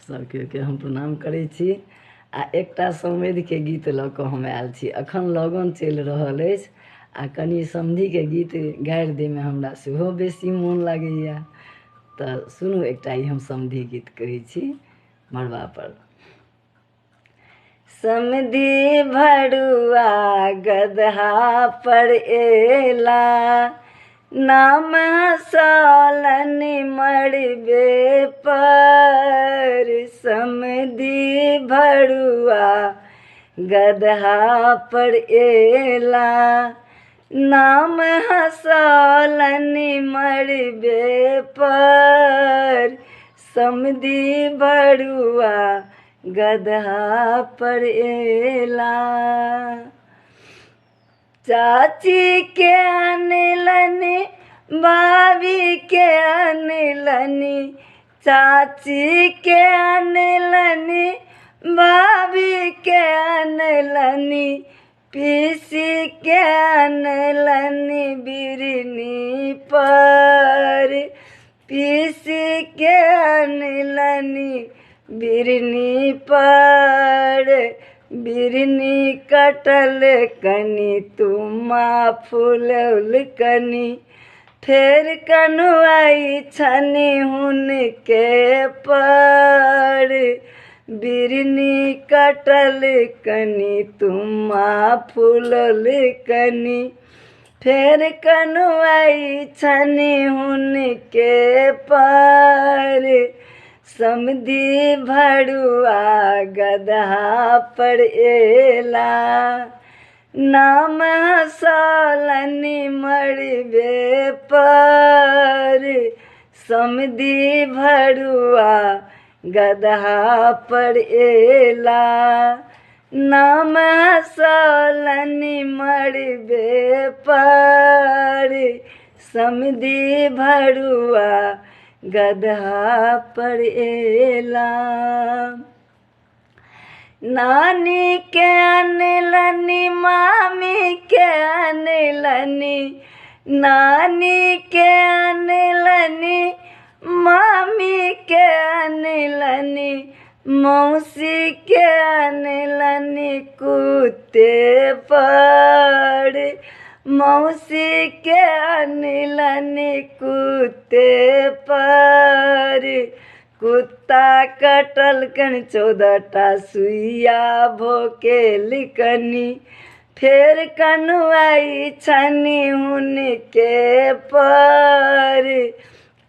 सबके हम प्रणाम करै छी। आ एकटा समधिके गीत लऽ कऽ हम आयल छी। एखन लगन चलि रहल अछि आ कनि समधिके गीत गारि दैमे हमरा सेहो बेसी मोन लागैए। तऽ सुनू, एकटा ई हम समधि गीत कहै छी मड़बापर। समधि भरुआ गदहा पर एला, नाम हंसौलन मड़बे पर। समधि भरुआ गदहा पर एला, नाम हंसौलन मड़बे पर। समधि भरुआ गदहा पर एला, चाची के अनलनी भाभी के अनलनी, चाची के अनलनी भाभी के अनलनी, पीसी के अनलनी बिरनी पर। पीसी के अनलनी बिरनी पर। बिरनी कटल कनी तुमा फूलौल कनी, फेर कनुआई छनी हुनके पर। बिरनी कटल कनी तुमा फूलौल कनी, फेर कनुआई छनी हुनके पर। समधि भरुआ गदहा पर एला, नाम हंसौलन मड़बे पर। समधि भरुआ गदहा पर एला, नाम हंसौलन मड़बे पर। समधि भरुआ गदहा पर एला, नानी के अनलनी मामी के अनलनी, नानी के अनलनी मामी के अनलनी, मौसी के अनलनी कुत्ते पर। मौसी के अनलनी कुत्ते पर। कुत्ता कटल कन 14टा सुइया भोकेल कनी, फेर कनुआई छनी हुनके पर।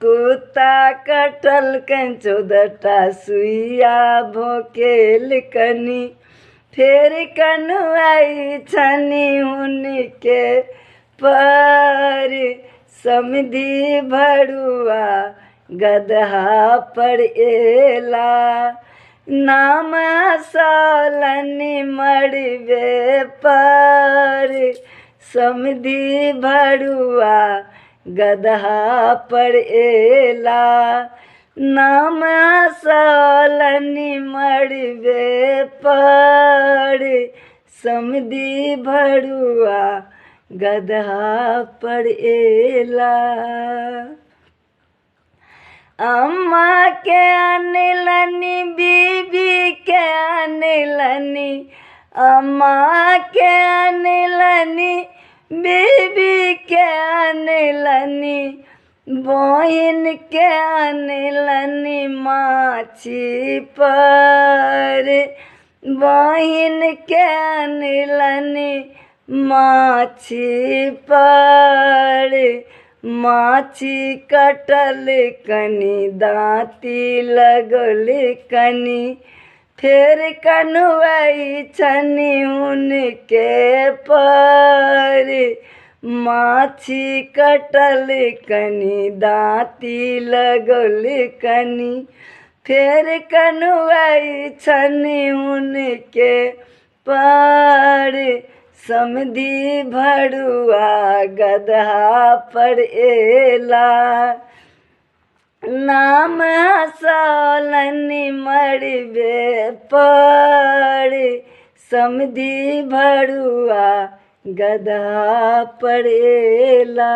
कुत्ता कटल कन 14टा सुइया भोकेल कनी, फेर कनुआई छनी हुनके पर। समधि भरुआ गदहा पर एला, नाम हंसौलन मड़बे पर। समधि भरुआ गदहा पर एला, नाम हंसौलन मड़बे पर। समधि भरुआ गदहा पर एला, अम्मा के अनलनी बीबी के अनलनी, अम्मा के अनलनी बीबी के अनलनी, बहिन के अनलनी माछी पर। बहिन के अनलनी माछी पर। माछी कटल कनी दाँती लगल कनी, फेर कनुआई छनी हुनके पर। माछी कटल कनी दाँती लगल कनी, फेर कनुआई छनी हुनके पर। समधि भरुआ गदहा पर एला, नाम हंसौलन मड़बे पर। समधि भरुआ गदहा पर एला।